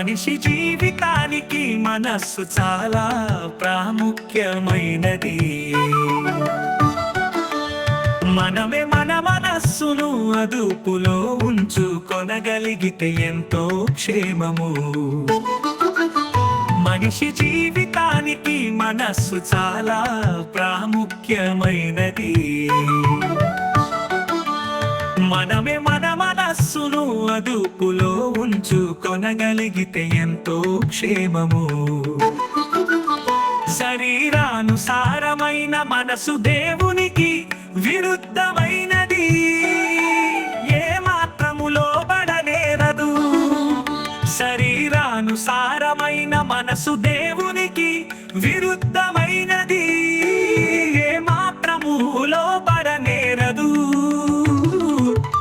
మనిషి జీవితానికి మనస్సు చాలా ప్రాముఖ్యమైనది. మనమే మన మనస్సును అదుపులో ఉంచుకొనగలిగితే ఎంతో క్షేమము. మనిషి జీవితానికి మనస్సు చాలా ప్రాముఖ్యమైనది. మనమే మన మనస్సును అదుపులో ఉంచుకొనగలిగితే ఎంతో క్షేమము. శరీరానుసారమైన మనసు దేవునికి విరుద్ధమైనది, ఏ మాత్రము లోబడనేరదు. శరీరానుసారమైన మనసు దేవునికి విరుద్ధమైనది, ఏ మాత్రము లోబడనేరదు.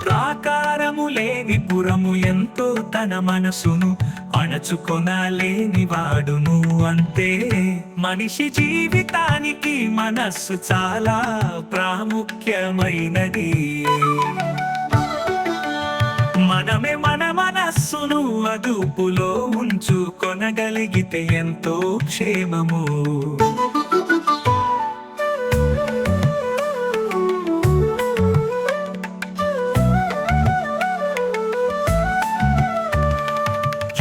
ప్రాకారము లేని పురము ఎంతో తన మనసును అణచుకొనలేని వాడును అంతే. మనిషి జీవితానికి మనస్సు చాలా ప్రాముఖ్యమైనది. మనమే మన మనస్సును అదుపులో ఉంచుకొనగలిగితే ఎంతో క్షేమము.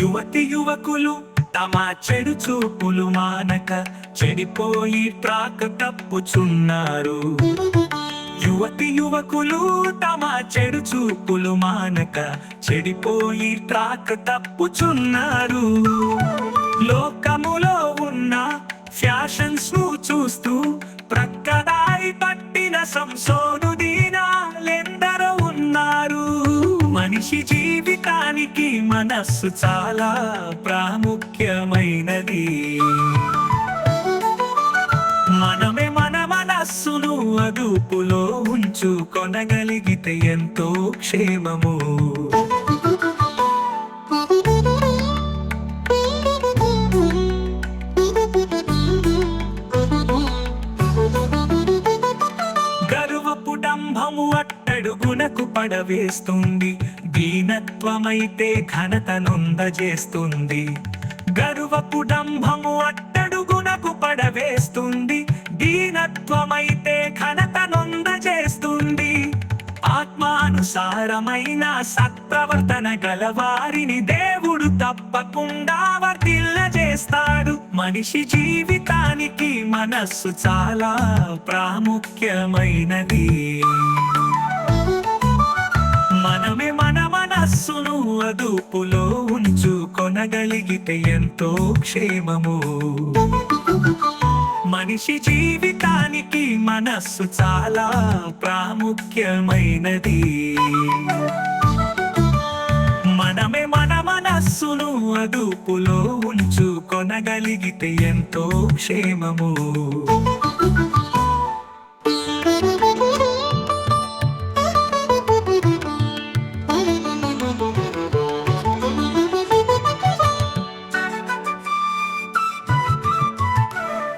యువతి యువకులు తమ చెడు చూపులు మానక చెడిపోయి ట్రాక్ తప్పుచున్నారు. యువతి యువకులు తమ చెడు చూపులు మానక చెడిపోయి ట్రాక్ తప్పుచున్నారు. లోకములో ఉన్న ఫ్యాషన్స్ ను చూస్తూ ప్రక్కదారి పట్టిన సంసోను దీనాలెందరో ఉన్నారు. మనిషి జీవితానికి మనస్సు చాలా ప్రాముఖ్యమైనది. మనమే మన మనస్సును అదుపులో ఉంచుకొనగలిగితే ఎంతో క్షేమము. గర్వపు డంభము అట్టడుగునకు పడవేస్తుంది, దీనత్వమైతే ఘనత నొందజేస్తుంది. గర్వపు డంభము అట్టడుగునకు పడవేస్తుంది, దీనత్వమైతే ఘనత నొందజేస్తుంది. ఆత్మానుసారమైన సత్ప్రవర్తన గలవారిని దేవుడు తప్పకుండా వర్ధిల్లజేస్తాడు. మనిషి జీవితానికి మనస్సు చాలా ప్రాముఖ్యమైనది. మనమే మన మనస్సును అదుపులో ఉంచుకొనగలిగితే ఎంతో క్షేమము. మనిషి జీవితానికి మనస్సు చాలా ప్రాముఖ్యమైనది. మనమే మన మనస్సును అదుపులో ఉంచుకొనగలిగితే ఎంతో క్షేమము.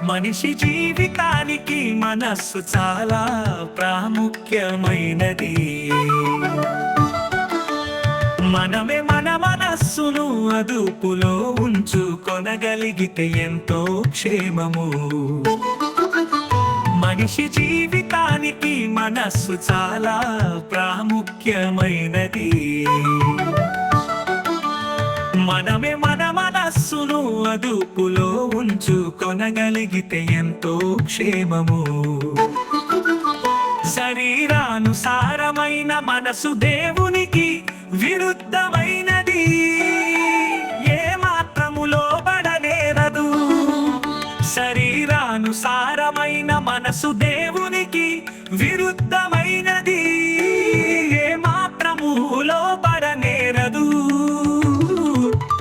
మనిషి జీవితానికి మనస్సు చాలా ప్రాముఖ్యమైనది. మనమే మన మనస్సును అదుపులో ఉంచుకొనగలిగితే ఎంతో క్షేమము. మనిషి జీవితానికి మనస్సు చాలా ప్రాముఖ్యమైనది. మనమే మన మనస్సును అదుపులో ఉంచుకొనగలిగితే ఎంతో క్షేమము. శరీరానుసారమైన మనసు దేవునికి విరుద్ధమైనది, ఏ మాత్రము లోబడనేరదు. శరీరానుసారమైన మనసు దేవునికి విరుద్ధమైనది, ఏ మాత్రము లోబడనేరదు.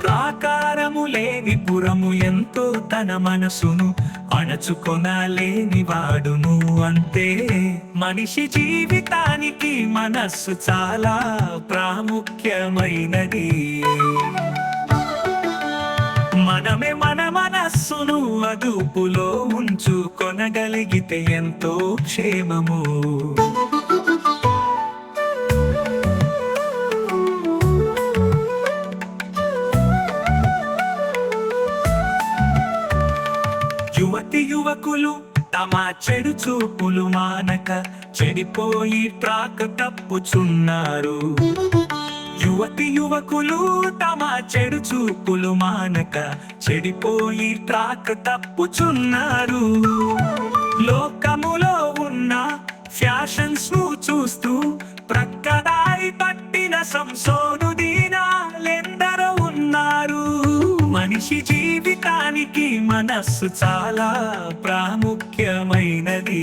ప్రాకారము లేని పురము ఎంతో తన మనసును అణచుకొనలేని వాడును అంతే. మనిషి జీవితానికి మనస్సు చాలా ప్రాముఖ్యమైనది. మనమే మన మనస్సును అదుపులో ఉంచుకొనగలిగితే ఎంతో క్షేమము. యువతి యువకులు తమ చెడు చూపులు మానక చెడిపోయి ట్రాక్ తప్పుచున్నారు. యువతి యువకులు తమ చెడు చూపులు మానక చెడిపోయి ట్రాక్ తప్పుచున్నారు. లోకములో ఉన్న ఫ్యాషన్స్ ను చూస్తూ ప్రక్కదారి పట్టిన సంశోధుదీనాలెందరో ఉన్నారు. మనిషి జీవితానికి మనస్సు చాలా ప్రాముఖ్యమైనది.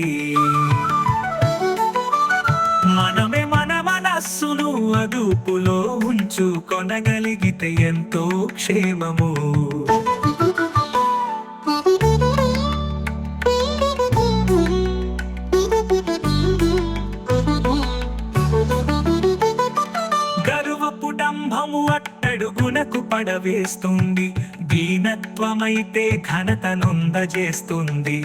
మనమే మన మనస్సును అదుపులో ఉంచుకొనగలిగితే ఎంతో క్షేమము. గర్వపు డంభము అట్టడుగునకు పడవేస్తుంది, దీనత్వమైతే ఘనత నొందజేస్తుంది.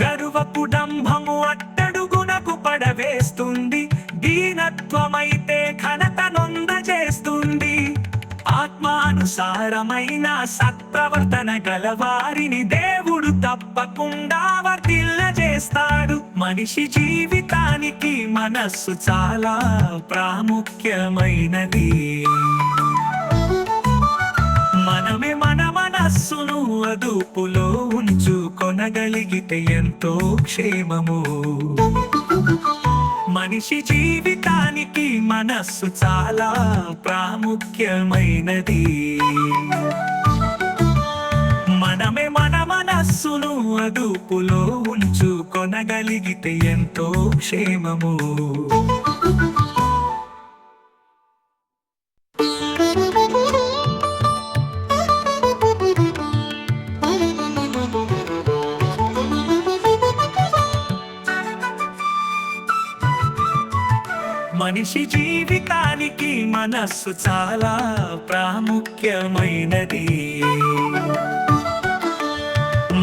గర్వపు డంభము అట్టడుగునకు పడవేస్తుంది, దీనత్వమైతే ఘనత నొందజేస్తుంది. ఆత్మానుసారమైన సత్ప్రవర్తన గలవారిని దేవుడు తప్పకుండా వర్ధిల్లజేస్తాడు. మనిషి జీవితానికి మనస్సు చాలా ప్రాముఖ్యమైనది. మనమే మన మనస్సును అదుపులో ఉంచుకొనగలిగితే ఎంతో క్షేమము. మనిషి జీవితానికి మనస్సు చాలా ప్రాముఖ్యమైనది. మనమే మన మనస్సును అదుపులో ఉంచుకొనగలిగితే ఎంతో క్షేమము. మనిషి జీవితానికి మనస్సు చాలా ప్రాముఖ్యమైనది.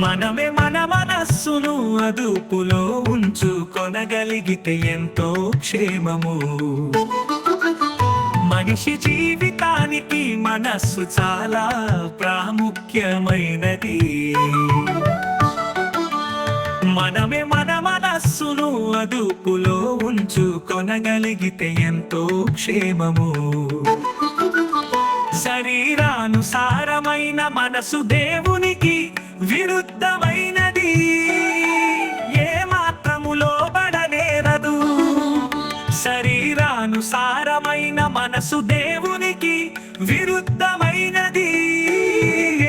మనమే మన మనస్సును అదుపులో ఉంచుకొనగలిగితే ఎంతో క్షేమము. మనిషి జీవితానికి మనస్సు చాలా ప్రాముఖ్యమైనది. మనమే మన మనస్సును అదుపులో ఉంచుకొనగలిగితే ఎంతో క్షేమము. శరీరానుసారమైన మనసు దేవునికి విరుద్ధమైనది, ఏ మాత్రము లోబడనేరదు. శరీరానుసారమైన మనసు దేవునికి విరుద్ధమైనది,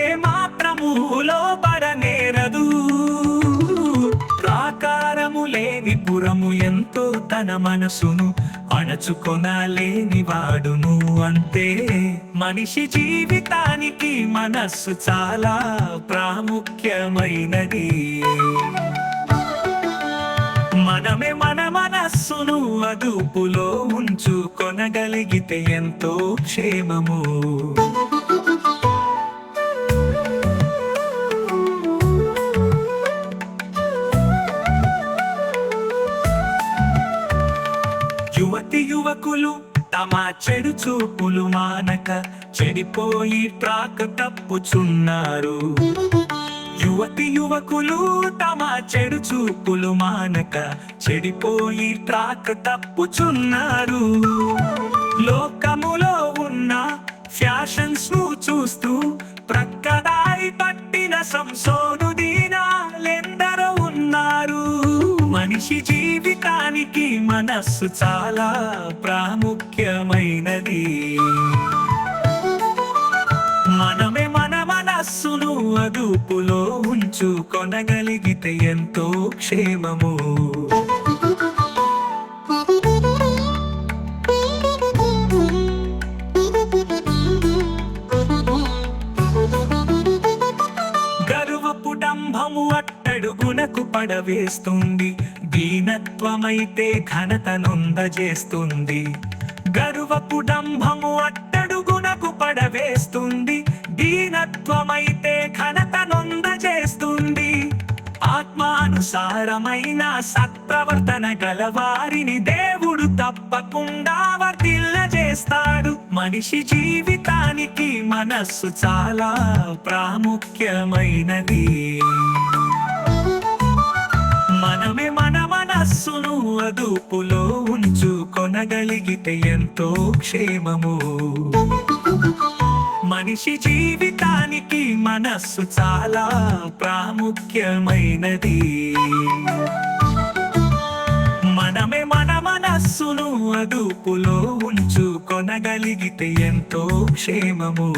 ఏ మాత్రము లోబడనేరదు. ప్రాకారము లేని పురము ఎంతో తన మనసును అణచుకొనలేని వాడును అంతే. మనిషి జీవితానికి మనస్సు చాలా ప్రాముఖ్యమైనది. మనమే మన మనస్సును అదుపులో ఉంచుకొనగలిగితే ఎంతో క్షేమము. యువతి యువకులు తమ చెడు చూపులు మానక చెడిపోయి ట్రాక్ తప్పుచున్నారు. యువతి యువకులు తమ చెడు చూపులు మానక చెడిపోయి ట్రాక్ తప్పుచున్నారు. లోకములో ఉన్న ఫ్యాషన్స్ ను చూస్తూ ప్రక్కదారి పట్టిన సంశోధుదీనాలెందరో ఉన్నారు. మనిషి జీవితానికి మనస్సు చాలా ప్రాముఖ్యమైనది. మనమే మన మనస్సును అదుపులో ఉంచుకొనగలిగితే ఎంతో క్షేమము. గర్వపు డంభము అట్టడుగునకు పడవేస్తుంది, దీనత్వమైతే ఘనత నొందజేస్తుంది. గర్వపు డంభము అట్టడుగునకు పడవేస్తుంది, దీనత్వమైతే ఘనత నొందజేస్తుంది. ఆత్మానుసారమైన సత్ప్రవర్తన గలవారిని దేవుడు తప్పకుండా వర్ధిల్లజేస్తాడు. మనిషి జీవితానికి మనస్సు చాలా ప్రాముఖ్యమైనది. మనమే మన మనస్సును అదుపులో ఉంచుకొనగలిగితే ఎంతో క్షేమము. మనిషి జీవితానికి మనస్సు చాలా ప్రాముఖ్యమైనది. మనమే మన మనస్సును అదుపులో ఉంచుకొనగలిగితే ఎంతో క్షేమము.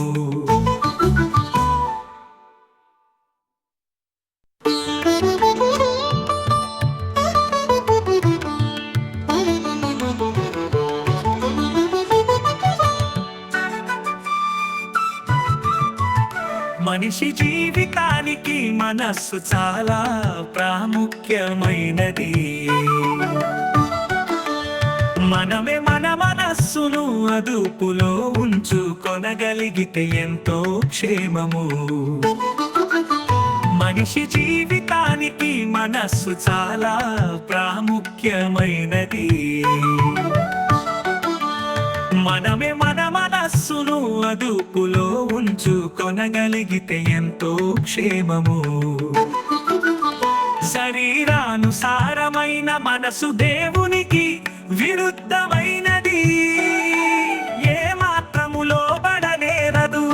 మనిషి జీవితానికి మనస్సు చాలా ప్రాముఖ్యమైనది. మనమే మన మనస్సును అదుపులో ఉంచుకొనగలిగితే ఎంతో క్షేమము. మనిషి జీవితానికి మనస్సు చాలా ప్రాముఖ్యమైనది. మనమే మన మనస్సును అదుపులో ఉంచుకొనగలిగితే ఎంతో క్షేమము. శరీరానుసారమైన మనసు దేవునికి విరుద్ధమైనది. ఏ మాత్రము లోబడనేరదు.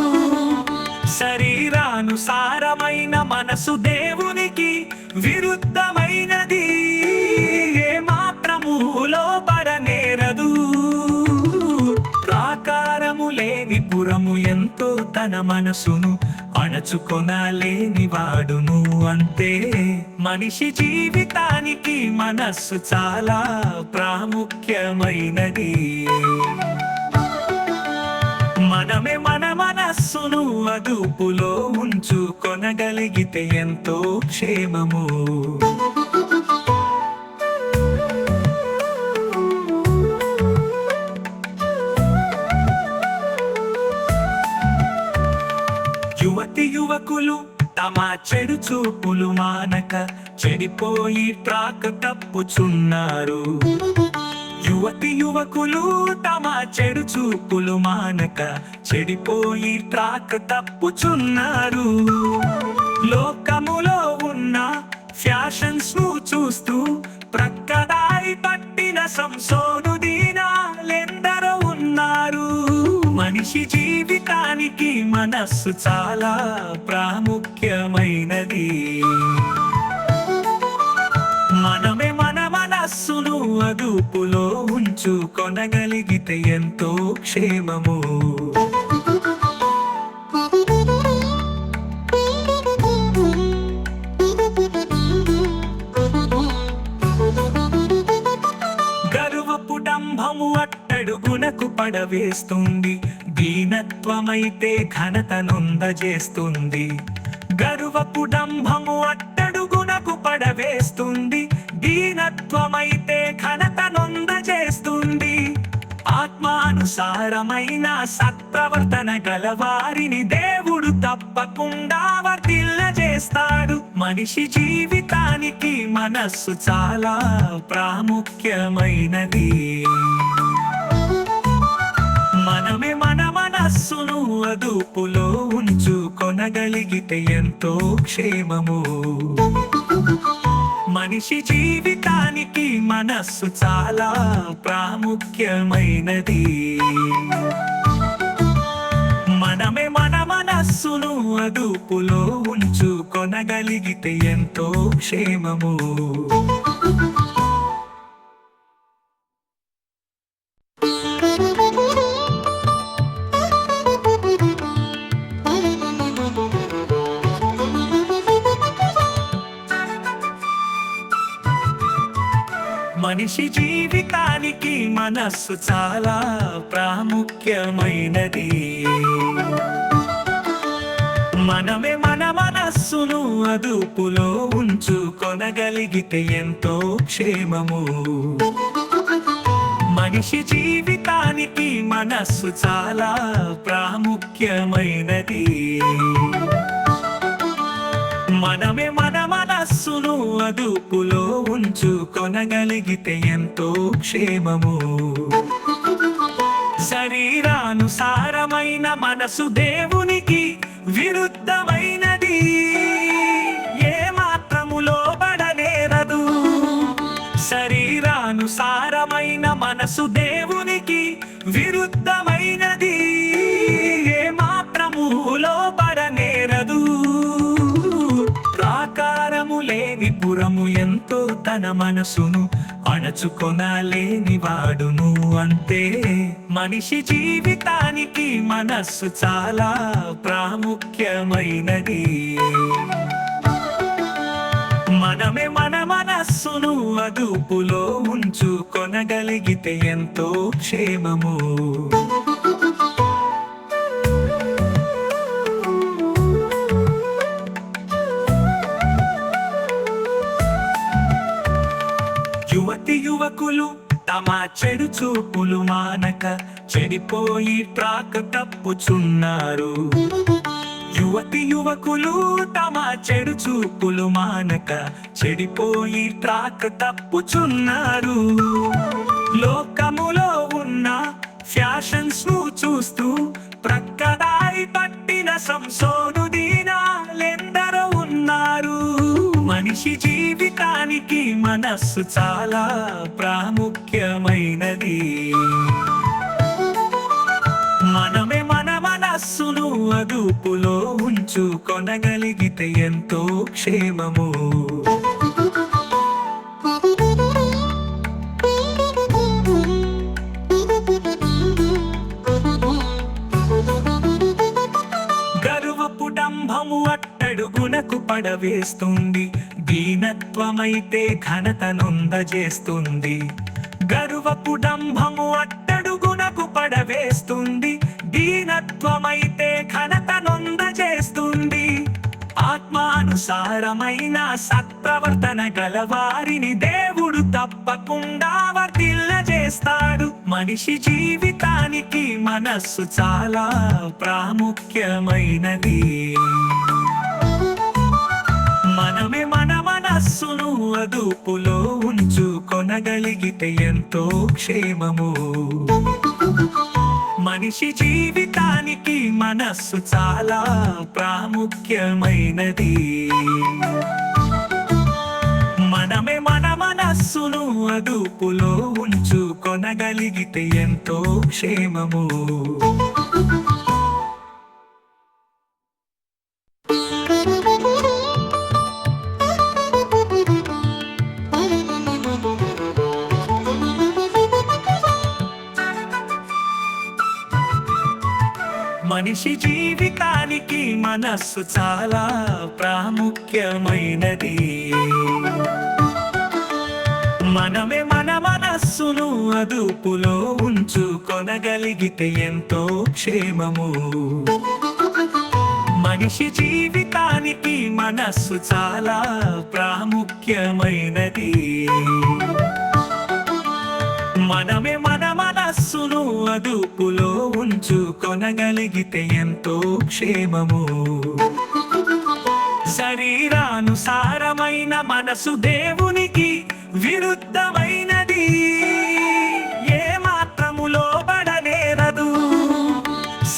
శరీరానుసారమైన మనసు దేవునికి విరుద్ధమైనది. ఏ మాత్రము లోబడనేరదు. ప్రాకారము లేని పురము ఎంతో తన మనసును అణచుకొనలేని వాడును అంతే. మనిషి జీవితానికి మనస్సు చాలా ప్రాముఖ్యమైనది. మనమే మన మనస్సును అదుపులో ఉంచుకొనగలిగితే ఎంతో క్షేమము. యువతి యువకులు తమ చెడు చూపులు మానక చెడిపోయి ట్రాక్ తప్పుచున్నారు. యువతి యువకులు తమ చెడు చూపులు మానక చెడిపోయి ట్రాక్ తప్పుచున్నారు. లోకములో ఉన్న ఫ్యాషన్స్ ను చూస్తూ ప్రక్కదారి పట్టిన సంసోను దీనాలెందరో ఉన్నారు. మనిషి జీవితానికి మనస్సు చాలా ప్రాముఖ్యమైనది. మనమే మన మనస్సును అదుపులో ఉంచుకొనగలిగితే ఎంతో క్షేమము. గర్వపు డంభము అట్టడుగునకు పడవేస్తుంది. దీనత్వమైతే ఘనత నొందజేస్తుంది. గర్వపు డంభము అట్టడుగునకు పడవేస్తుంది. దీనత్వమైతే ఘనత నొందజేస్తుంది. ఆత్మానుసారమైన సత్ప్రవర్తన గలవారిని దేవుడు తప్పకుండా వర్ధిల్లజేస్తాడు. మనిషి జీవితానికి మనస్సు చాలా ప్రాముఖ్యమైనది. మనమే మన మనస్సును అదుపులో ఉంచుకొనగలిగితే ఎంతో క్షేమము. మనిషి జీవితానికి మనస్సు చాలా ప్రాముఖ్యమైనది. మనమే మన మనస్సును అదుపులో ఉంచుకొనగలిగితే ఎంతో క్షేమము. మనిషి జీవితానికి మనస్సు చాలా ప్రాముఖ్యమైనది. మనమే మన మనస్సును అదుపులో ఉంచుకొనగలిగితే ఎంతో క్షేమము. మనిషి జీవితానికి మనస్సు చాలా ప్రాముఖ్యమైనది. మనమే మన మనస్సును అదుపులో ఉంచుకొనగలిగితే ఎంతో క్షేమము. శరీరానుసారమైన మనసు దేవునికి విరుద్ధమైనది. ఏ మాత్రము లోబడనేరదు. మనసు దేవునికి విరుద్ధమైనది ఏ మాత్రము లోబడనేరదు. ప్రాకారము లేని పురము ఎంతో తన మనసును అణచుకొనలేని వాడును అంతే. మనిషి జీవితానికి మనస్సు చాలా ప్రాముఖ్యమైనది. మనమే మన మనస్సును అదుపులో ఉంచుకొనగలిగితే ఎంతో క్షేమము. యువతి యువకులు తమ చెడు చూపులు మానక చెడిపోయి ట్రాక్ తప్పుచున్నారు. యువతి యువకులు తమ చెడు చూపులు మానక చెడిపోయి ట్రాక్ తప్పుచున్నారు. లోకములో ఉన్న ఫ్యాషన్స్ ను చూస్తూ ప్రక్కదారి పట్టిన సంసోను దీనాలెందరో ఉన్నారు. మనిషి జీవితానికి మనస్సు చాలా ప్రాముఖ్యమైనది. మనమే మన మనస్సును అదుపులో ఉంచుకొనగలిగితే ఎంతో క్షేమము. గర్వపు డంభము అట్టడుగునకు పడవేస్తుంది, దీనత్వమైతే ఘనత నొందజేస్తుంది. గర్వపు డంభము అట్టడుగునకు పడవేస్తుంది, దీనత్వమైతే ఘనత నొందజేస్తుంది. ఆత్మానుసారమైన సత్ప్రవర్తన గలవారిని దేవుడు తప్పకుండా వర్ధిల్లజేస్తాడు. మనిషి జీవితానికి మనస్సు చాలా ప్రాముఖ్యమైనది. మనమే మన మనస్సును అదుపులో ఉంచుకొనగలిగితే ఎంతో క్షేమము. మనిషి జీవితానికి మనస్సు చాలా ప్రాముఖ్యమైనది. మనమే మన మనస్సును అదుపులో ఉంచుకొనగలిగితే ఎంతో క్షేమము. మనిషి జీవితానికి మనస్సు చాలా ప్రాముఖ్యమైనది. మనమే మన మనస్సును అదుపులో ఉంచుకొనగలిగితే ఎంతో క్షేమము. మనిషి జీవితానికి మనస్సు చాలా ప్రాముఖ్యమైనది. మనమే మన మనస్సును అదుపులో ఉంచుకొనగలిగితే ఎంతో క్షేమము. శరీరానుసారమైన మనసు దేవునికి విరుద్ధమైనది ఏ మాత్రము లోబడనేరదు.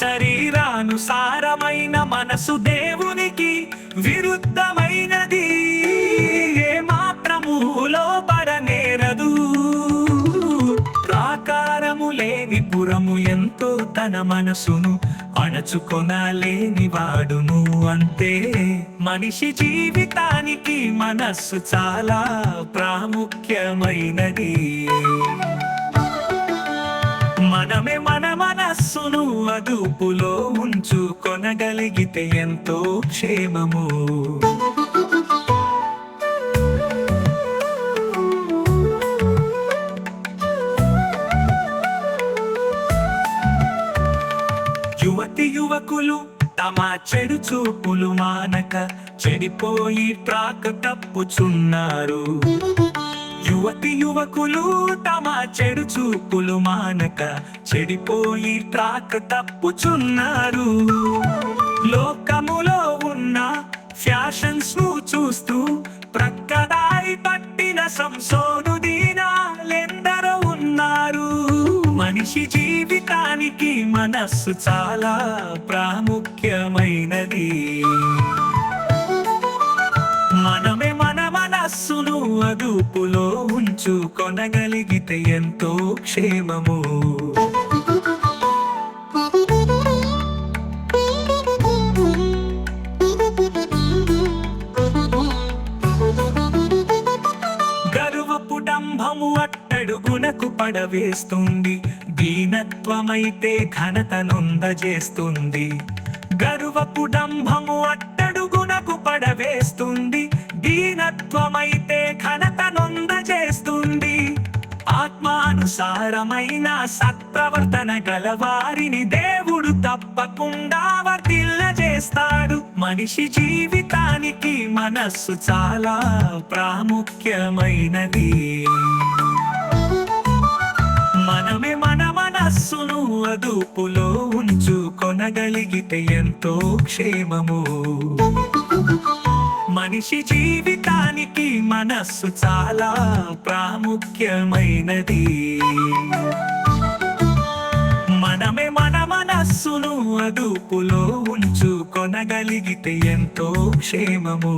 శరీరానుసారమైన మనసు దేవునికి విరుద్ధమైనది ఏ మాత్రము లోబడనేరదు. ప్రాకారము లేని పురము ఎంతో తన మనసును అణచుకొనలేని వాడును అంతే. మనిషి జీవితానికి మనస్సు చాలా ప్రాముఖ్యమైనది. మనమే మన మనస్సును అదుపులో ఉంచుకొనగలిగితే ఎంతో క్షేమము. యువతి యువకులు తమ చెడు చూపులు మానక చెడిపోయి ట్రాక్ తప్పుచున్నారు. యువతి యువకులు తమ చెడు చూపులు మానక చెడిపోయి ట్రాక్ తప్పుచున్నారు. లోకములో ఉన్న ఫ్యాషన్స్ ను చూస్తూ ప్రక్కదారి పట్టిన సంసోను దీనాలెందరో ఉన్నారు. మనిషి జీవితానికి మనస్సు చాలా ప్రాముఖ్యమైనది. మనమే మన మనస్సును అదుపులో ఉంచు ఉంచుకొనగలిగితే ఎంతో క్షేమము. గర్వపు డంభము అట్టడుగునకు పడవేస్తుంది, దీనత్వమైతే ఘనతనొందజేస్తుంది. గర్వపు డంభము అట్టడుగునకు పడవేస్తుంది, దీనత్వమైతే ఘనతనొందజేస్తుంది. ఆత్మానుసారమైన సత్ప్రవర్తన గలవారిని దేవుడు తప్పకుండా వర్ధిల్లజేస్తాడు. మనిషి జీవితానికి మనస్సు చాలా ప్రాముఖ్యమైనది. మనమే మన మనస్సును అదుపులో ఉంచుకొనగలిగితే ఎంతో క్షేమము. మనిషి జీవితానికి మనస్సు చాలా ప్రాముఖ్యమైనది. మనమే మన మనస్సును అదుపులో ఉంచుకొనగలిగితే ఎంతో క్షేమము.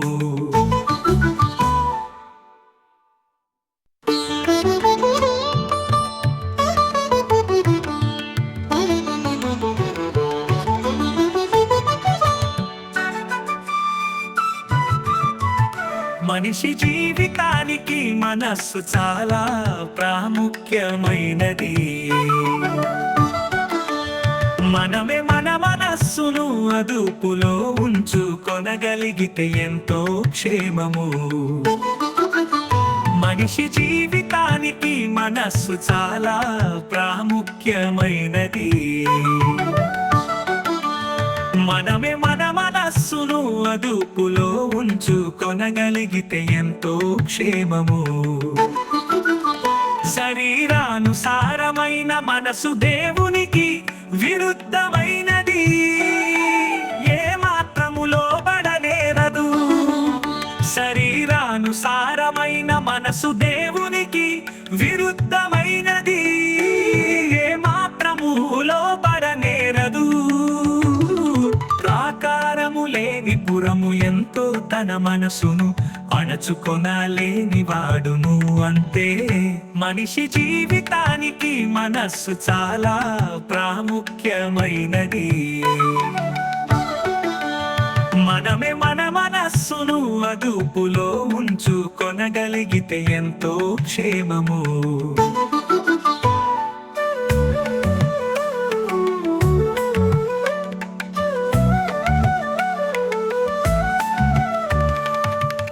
మనిషి జీవితానికి మనస్సు చాలా ప్రాముఖ్యమైనది. మనమే మన మనస్సును అదుపులో ఉంచుకొనగలిగితే ఎంతో క్షేమము. మనిషి జీవితానికి మనస్సు చాలా ప్రాముఖ్యమైనది. మనమే మన మనస్సును అదుపులో ఉంచుకొనగలిగితే ఎంతో క్షేమము. శరీరానుసారమైన మనసు దేవునికి విరుద్ధమైనది, ఏ మాత్రము లోబడనేరదు. శరీరానుసారమైన మనసు దేవునికి విరుద్ధమైనది, ఏ మాత్రము లోబడనేరదు. ప్రాకారము లేని పురము ఎంతో తన మనసును అణచుకొనలేని వాడును అంతే. మనిషి జీవితానికి మనస్సు చాలా ప్రాముఖ్యమైనది. మనమే మన మనస్సును అదుపులో ఉంచుకొనగలిగితే ఎంతో క్షేమము.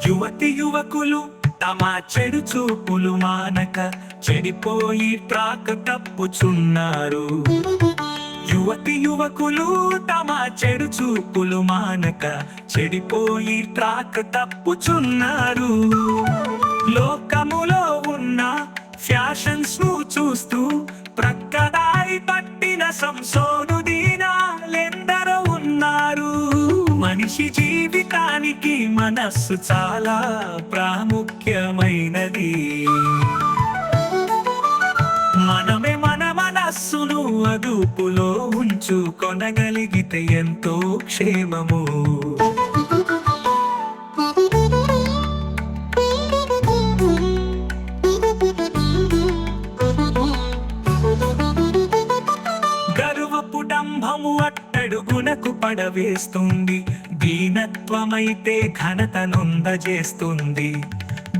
యువతి యువకులు తమ చెడు చూపులు మానక చెడిపోయి ట్రాక్ తప్పుచున్నారు. యువతి యువకులు తమ చెడు చూపులు మానక చెడిపోయి ట్రాక్ తప్పుచున్నారు. లోకములో ఉన్న ఫ్యాషన్స్ ను చూస్తూ ప్రక్కదారి పట్టిన సంసోను దీనాలెందరో ఉన్నారు. మనిషి జీవితానికి మనస్సు చాలా ప్రాముఖ్యమైనది. మనమే మన మనస్సును అదుపులో ఉంచుకొనగలిగితే ఎంతో క్షేమము. గర్వపు డంభము అట్టడుగునకు పడవేస్తుంది, దీనత్వమైతే ఘనతనొందజేస్తుంది.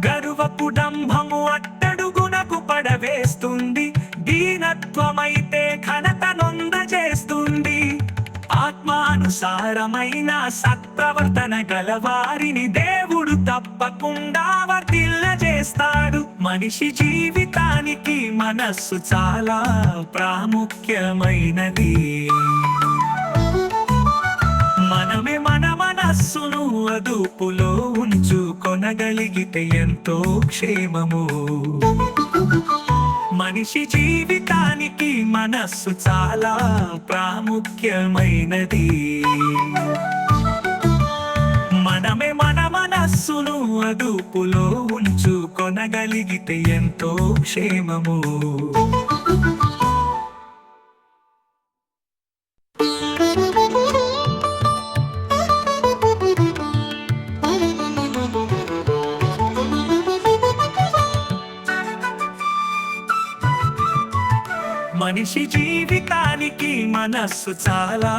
గర్వపు డంభము అట్టడుగునకు పడవేస్తుంది, దీనత్వమైతే ఘనతనొందజేస్తుంది. ఆత్మానుసారమైన సత్ప్రవర్తన గలవారిని దేవుడు తప్పకుండా వర్ధిల్లజేస్తాడు. మనిషి జీవితానికి మనస్సు చాలా ప్రాముఖ్యమైనది. మనమే మన మనస్సును అదుపులో ఉంచుకొనగలిగితే ఎంతో క్షేమము. మనిషి జీవితానికి మనస్సు చాలా ప్రాముఖ్యమైనది. మనమే మన మనస్సును అదుపులో ఉంచుకొనగలిగితే ఎంతో క్షేమము. మనిషి జీవితానికి మనస్సు చాలా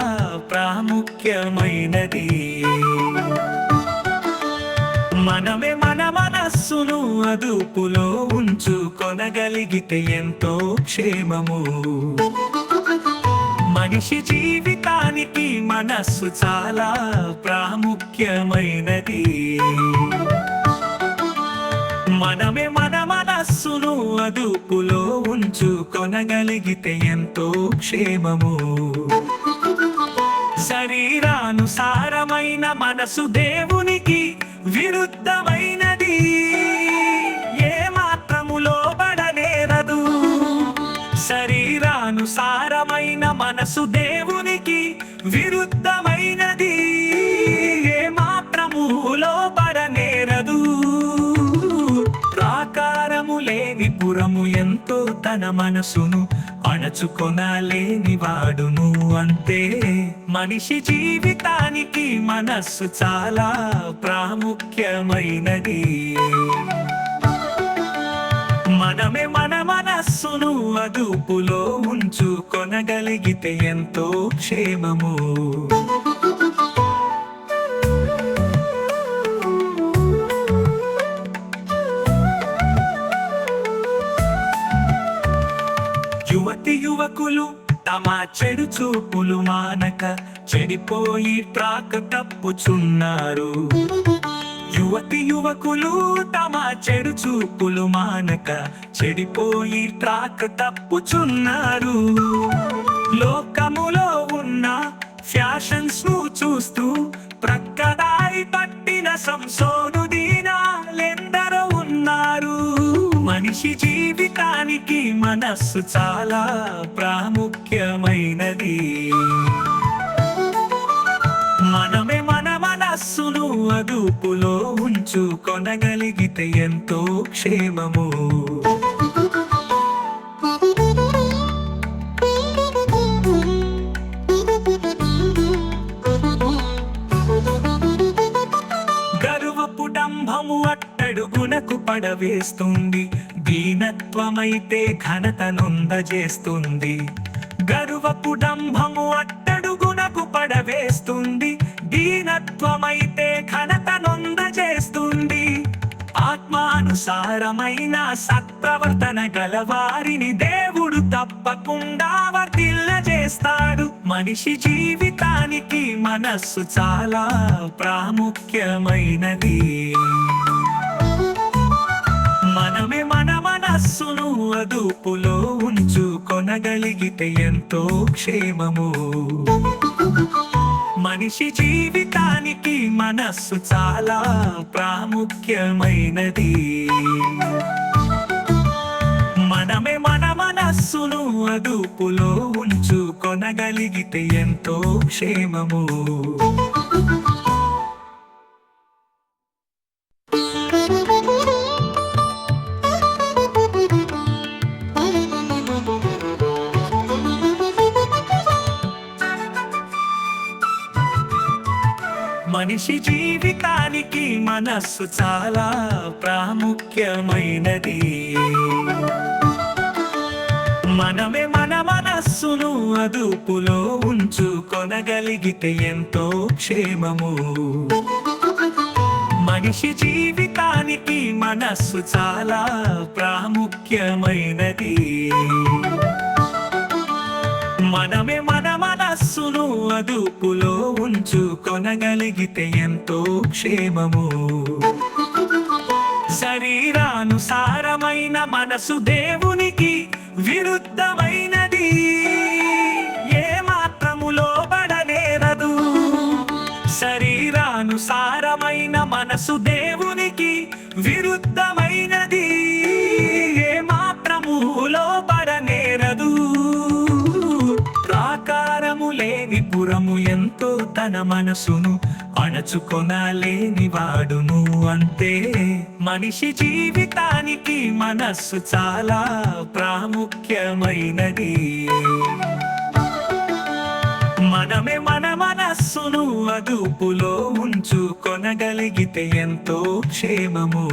ప్రాముఖ్యమైనది. మనమే మన మనస్సును అదుపులో ఉంచుకొనగలిగితే ఎంతో క్షేమము. మనిషి జీవితానికి మనస్సు చాలా ప్రాముఖ్యమైనది. మనమే మన మనస్సును అదుపులో ఉంచుకొనగలిగితే ఎంతో క్షేమము. శరీరానుసారమైన మనసు దేవునికి విరుద్ధమైనది, ఏ మాత్రము లోబడనేరదు. శరీరానుసారమైన మనసు దేవునికి విరుద్ధమైనది, ఏ మాత్రము లోబడనేరదు. ప్రాకారము లేని పురము ఎంతో తన మనసును అణచుకొనలేని వాడును అంతే. మనిషి జీవితానికి మనస్సు చాలా ప్రాముఖ్యమైనది. మనమే మన మనస్సును అదుపులో ఉంచుకొనగలిగితే ఎంతో క్షేమము. యువతి యువకులు తమ చెడు చూపులు మానక చెడిపోయి ట్రాక తప్పుచున్నారు. యువతి యువకులు తమ చెడు చూపులు మానక చెడిపోయి ట్రాక తప్పుచున్నారు. లోకములో ఉన్న ఫ్యాషన్స్ ను చూస్తూ ప్రక్కదారి పట్టిన సంశోధుదీనాలెందరో ఉన్నారు. మనిషి జీవితానికి మనస్సు చాలా ప్రాముఖ్యమైనది. మనమే మన మనస్సును అదుపులో ఉంచుకొనగలిగితే ఎంతో క్షేమము. గర్వపు డంభము అట్టడుగునకు పడవేస్తుంది, దీనత్వమైతే ఘనత నొందజేస్తుంది. గర్వపు డంభము అట్టడుగునకు పడవేస్తుంది, దీనత్వమైతే ఘనత నొందజేస్తుంది. ఆత్మానుసారమైన సత్ప్రవర్తన గలవారిని దేవుడు తప్పకుండా వర్ధిల్లజేస్తాడు. మనిషి జీవితానికి మనస్సు చాలా ప్రాముఖ్యమైనది. మనమే మన మనస్సును అదుపులో ఉంచుకొనగలిగితే ఎంతో క్షేమము. మనిషి జీవితానికి మనస్సు చాలా ప్రాముఖ్యమైనది. మనమే మన మనస్సును అదుపులో ఉంచుకొనగలిగితే ఎంతో క్షేమము. మనిషి జీవితానికి మనస్సు చాలా ప్రాముఖ్యమైనది. మనమే మన మనస్సును అదుపులో ఉంచుకొనగలిగితే ఎంతో క్షేమము. మనిషి జీవితానికి మనస్సు చాలా ప్రాముఖ్యమైనది. మనమే మన మనస్సును అదుపులో ఉంచుకొనగలిగితే ఎంతో క్షేమము. శరీరానుసారమైన మనసు దేవునికి విరుద్ధమైనది, ఏ మాత్రము లోబడనేరదు. శరీరానుసారమైన మనసు దేవునికి విరుద్ధమైనది, ఏ మాత్రము లోబడనేరదు. ప్రాకారము లేని పురము ఎంతో తన మనసును అణచుకొనలేని వాడును అంతే. మనిషి జీవితానికి మనస్సు చాలా ప్రాముఖ్యమైనది. మనమే మన మనస్సును అదుపులో ఉంచుకొనగలిగితే ఎంతో క్షేమము.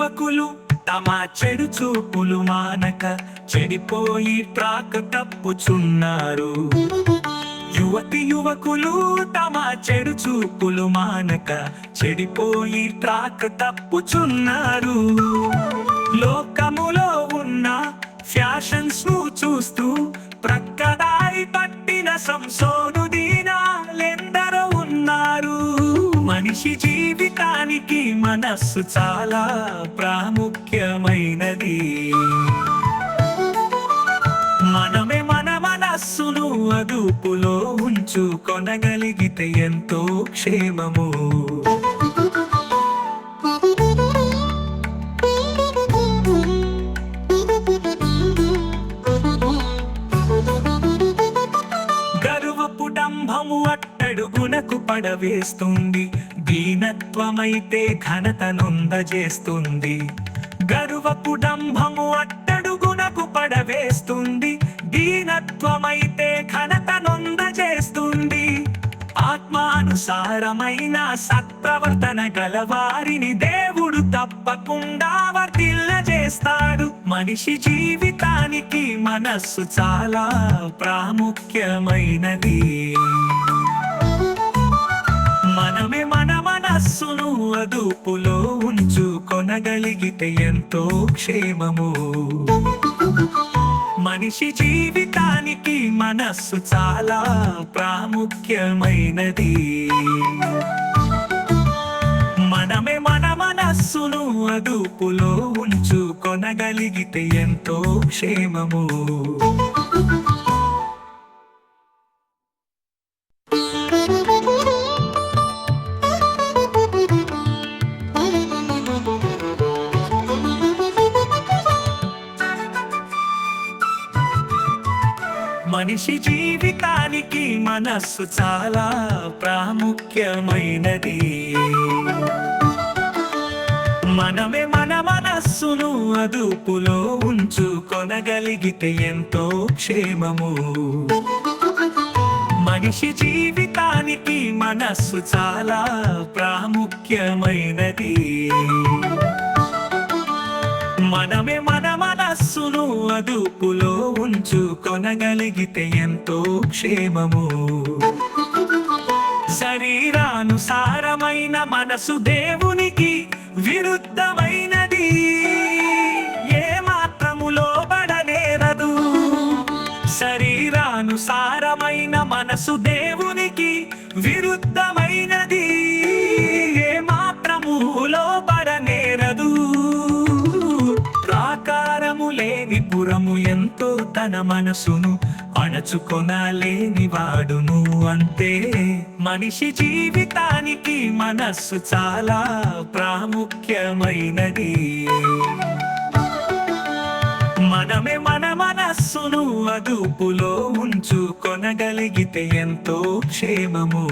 యువకులు తమ చెడు చూపులు మానక చెడిపోయి ట్రాక్ తప్పుచున్నారు. యువకులు తమ చెడు చూపులు మానక చెడిపోయి ట్రాక్ తప్పుచున్నారు. లోకములో ఉన్న ఫ్యాషన్స్ ను చూస్తూ ప్రక్కదారి పట్టిన సంసోను దీనాలెందరో ఉన్నారు. మనిషి జీవితానికి మనస్సు చాలా ప్రాముఖ్యమైనది. మనమే మన మనస్సును అదుపులో ఉంచుకొనగలిగితే ఎంతో క్షేమము. గర్వపు డంభము అట్టడుగునకు పడవేస్తుంది, దీనత్వమైతే ఘనత నొందజేస్తుంది. గర్వపు డంభము అట్టడుగునకు పడవేస్తుంది, దీనత్వమైతే ఘనత నొందజేస్తుంది. ఆత్మానుసారమైన సత్ప్రవర్తన గలవారిని దేవుడు తప్పకుండా వర్ధిల్లజేస్తాడు. మనిషి జీవితానికి మనస్సు చాలా ప్రాముఖ్యమైనది. మనమే మన మనస్సును అదుపులో ఉంచుకొనగలిగితే ఎంతో క్షేమము. మనిషి జీవితానికి మనస్సు చాలా ప్రాముఖ్యమైనది. మనమే మన మనస్సును అదుపులో ఉంచుకొనగలిగితే ఎంతో క్షేమము. మనిషి జీవితానికి మనస్సు చాలా ప్రాముఖ్యమైనది. మనమే మన మనస్సును అదుపులో ఉంచుకొనగలిగితే ఎంతో క్షేమము. మనిషి జీవితానికి మనస్సు చాలా ప్రాముఖ్యమైనది. మనమే మన మనస్సును అదుపులో ఉంచుకొనగలిగితే ఎంతో క్షేమము. శరీరానుసారమైన మనసు దేవునికి విరుద్ధమైనది, ఏ మాత్రము లోబడనేరదు. శరీరానుసారమైన మనసు దేవునికి విరుద్ధమైనది, ఏ మాత్రము లోబడనేరదు. ప్రాకారము లేని పురము ఎంతో తన మనసును అణచుకొనలేని వాడును అంతే. మనిషి జీవితానికి మనస్సు చాలా ప్రాముఖ్యమైనది. మనమే మన మనస్సును అదుపులో ఉంచుకొనగలిగితే ఎంతో క్షేమము.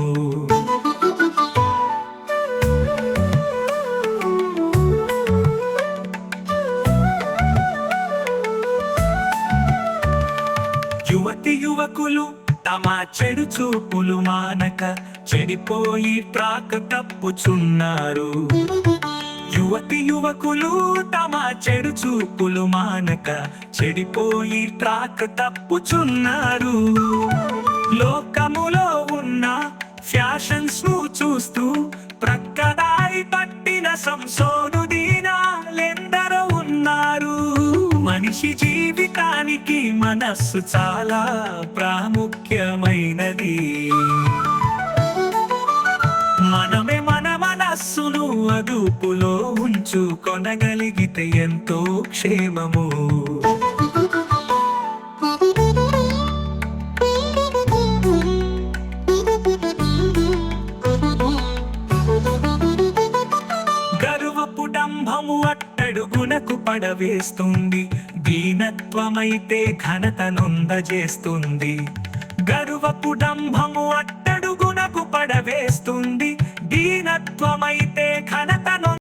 యువకులు తమ చెడు చూపులు మానక చెడిపోయి ట్రాక్ తప్పుచున్నారు. యువకులు తమ చెడు చూపులు మానక చెడిపోయి ట్రాక్ తప్పుచున్నారు. లోకములో ఉన్న ఫ్యాషన్స్ ను చూస్తూ ప్రక్కదారి పట్టిన సంసోను దీనాలెందరో ఉన్నారు. మనిషి జీవితానికి మనస్సు చాలా ప్రాముఖ్యమైనది. మనమే మన మనస్సును అదుపులో ఉంచుకొనగలిగితే ఎంతో క్షేమము. గర్వపు డంభము అట్టడుగునకు పడవేస్తుంది, దీనత్వమైతే ఘనత నొందజేస్తుంది. గర్వపు డంభము అట్టడుగునకు పడవేస్తుంది, దీనత్వమైతే ఘనత